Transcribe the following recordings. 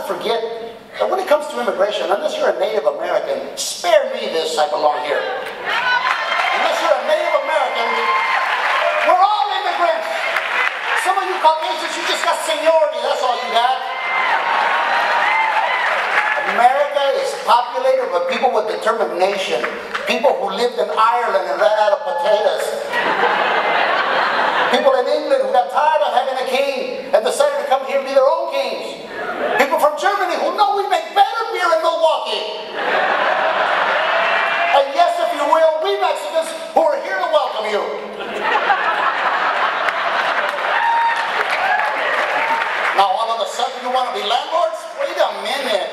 not forget that when it comes to immigration, unless you're a Native American, spare me this, I belong here. Unless you're a Native American, we're all immigrants. Some of you Caucasians, you just got seniority, that's all you got. America is populated with people with determination, people who lived in Ireland and ran out of potatoes. People in England who got tired of having a king and decided to come here and be their own kings. People from Germany who know we make better beer in Milwaukee. And yes, if you will, we Mexicans who are here to welcome you. Now all of a sudden you want to be landlords? Wait a minute.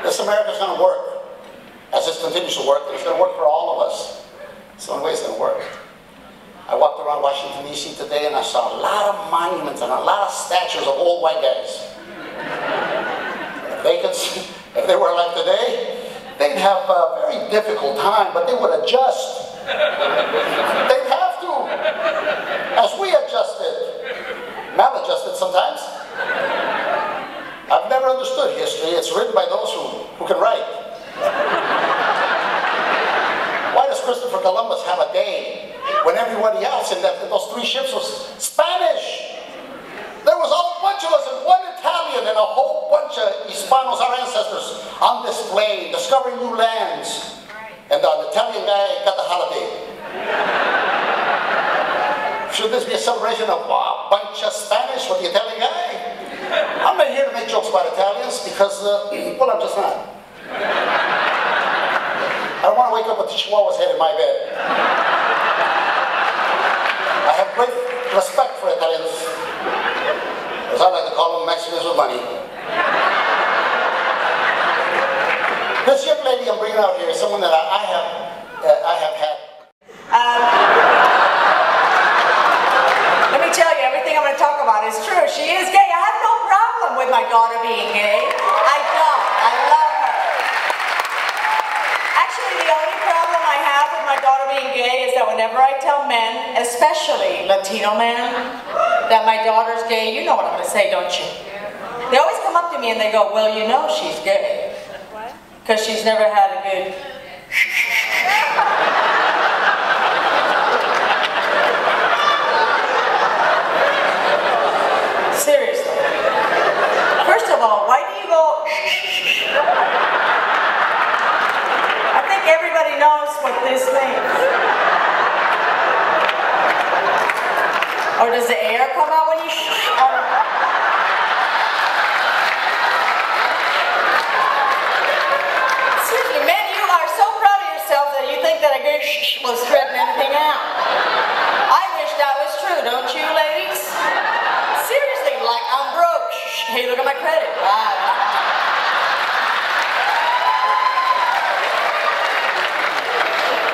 This America's going to work. As this continues to work, it's going to work for all of us. It's the only way it's going to work. I walked around Washington, D.C. today and I saw a lot of monuments and a lot of statues of old white guys. If they were alive today, they'd have a very difficult time, but they would adjust. They'd have to, as we adjusted. Maladjusted sometimes. I've never understood history. It's written by those who can write. Why does Christopher Columbus have a day when everybody else in those 3 ships was Spanish? There was a whole bunch of us and one Italian and a whole bunch of Hispanos, our ancestors, on display, discovering new lands. And the Italian guy got the holiday. Should this be a celebration of a bunch of Spanish with the Italian guy? I'm not here to make jokes about Italians because, well, I'm just not. I don't want to wake up with the Chihuahua's head in my bed. I have great respect for Italians, as I like to call them, Mexicans with money. This young lady I'm bringing out here is someone that I have had. Let me tell you, everything I'm going to talk about is true. She is gay. I have no problem with my daughter being gay. I don't. I love her. Actually, the only problem I have with my daughter being gay is that whenever I tell men, especially Latino men, that my daughter's gay, you know what I'm going to say, don't you? They always come up to me and they go, well, you know she's gay. Because she's never had a good... Seriously. First of all, why do you go... I think everybody knows what this means. Or does the air come out when you... Seriously, men, you are so proud of yourselves that you think that a good will straighten anything out. I wish that was true, don't you, ladies? Seriously, like I'm broke. Hey, look at my credit.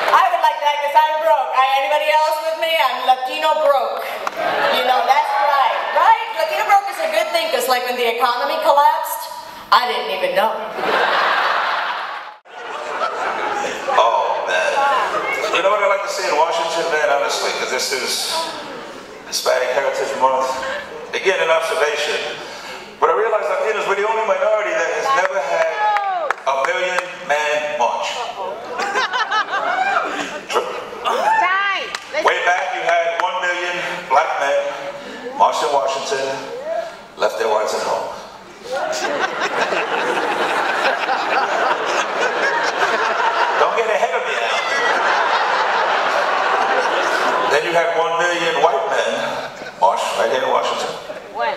I would like that because I'm broke. Anybody else with me? I'm Latino broke. You know, that's right. Right? Latino broke is a good thing because like when the economy collapsed, I didn't even know. Oh, man. You know what I like to say in Washington, man, honestly, because this is Hispanic Heritage Month. Again, an observation. But I realize Latinos, we're the only minority that has never had a million-man march. True. Way back, you had 1 million black men marched in Washington, left their wives at home. Don't get ahead of me now. Then you had 1 million white men march right here in Washington. When?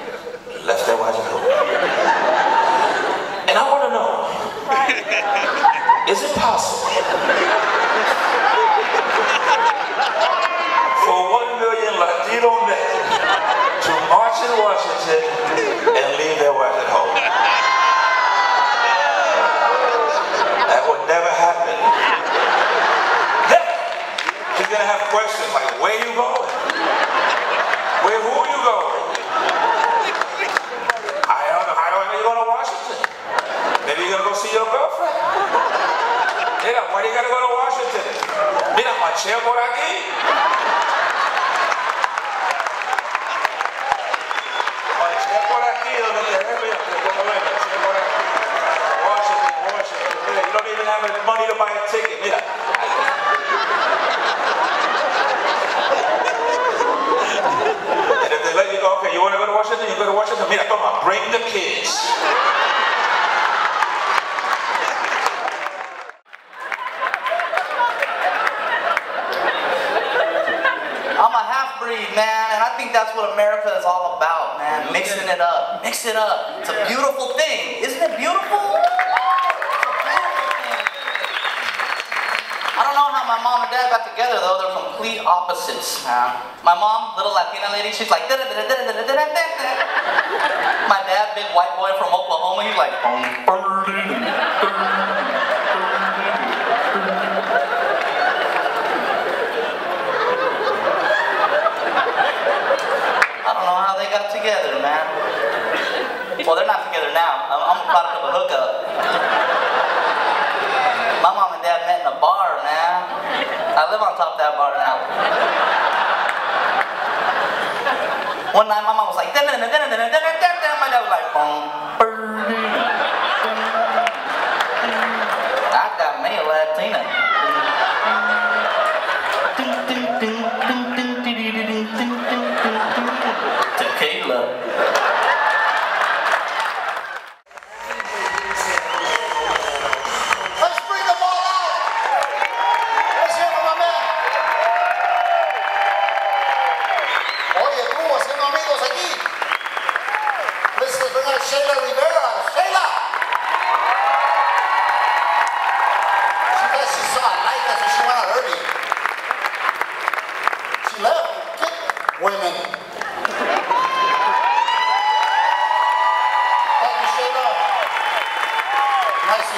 Left their wives at home. And I want to know, is it possible for 1 million Latino men to march in Washington and leave their wives at home? That would never happen. Never. He's going to have questions like, where you going? Who are you going? I don't know you're going to Washington. Maybe you're going to go see your girlfriend. Mira, why do you got to go to Washington? Mira, marché por aquí. Marché por aquí donde te ves, have money to buy a ticket. Mira. And if they let you go, okay, you want to go to Washington? You go to Washington? Mira, toma, bring the kids. I'm a half-breed, man, and I think that's what America is all about, man. Mixing it up. Mix it up. It's a beautiful thing. Isn't it beautiful? It's a beautiful thing. I don't know how my mom and dad got together, though. They're complete opposites, man. My mom, little Latina lady, she's like... My dad, big white boy from Oklahoma, he's like... I don't know how they got together, man. Well, they're not together now. I'm a product of a hookup. My mom and dad met in a bar, man. I live on top of that bar now. One night, my mom was like, my dad was like, I got me a Latina. Tequila. Let's bring them all out. Let's hear from my man. Oye, tú haciendo amigos aquí. Let's bring out Shayla Rivera. Shayla. She saw a light as she went out early. She left. Get women.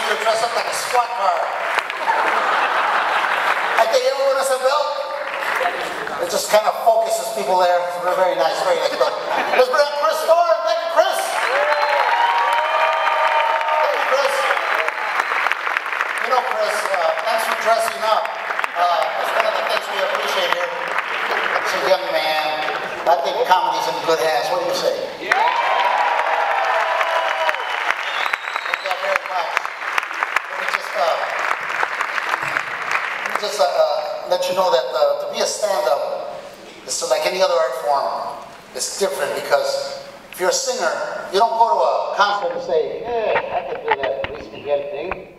You dress up like a squad car. I think everyone has a belt. It just kind of focuses people there. It's very nice, very nice belt. Let's bring up Chris Storin. Thank you, Chris. Thank you, Chris. You know, Chris, thanks for dressing up. It's one of the things we appreciate here. It's a young man. I think comedy's in good hands. What do you say? Yeah. Thank you very much. Just let you know that to be a stand-up is like any other art form. It's different because if you're a singer, you don't go to a concert and say, hey, I can do that Luis Miguel thing.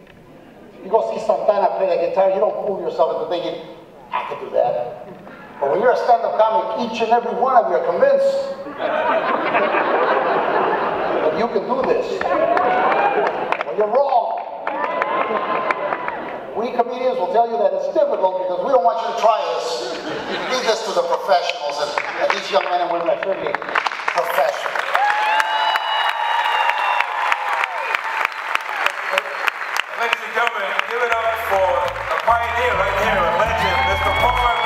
You go see Santana play the guitar, you don't fool yourself into thinking, I can do that. But when you're a stand-up comic, each and every one of you are convinced that you can do this. Well, you're wrong. We comedians will tell you that it's difficult because we don't want you to try this. Leave this to the professionals, and these young men and women are certainly professional. Ladies and gentlemen, give it up for a pioneer right here, a legend, Mr. Paul.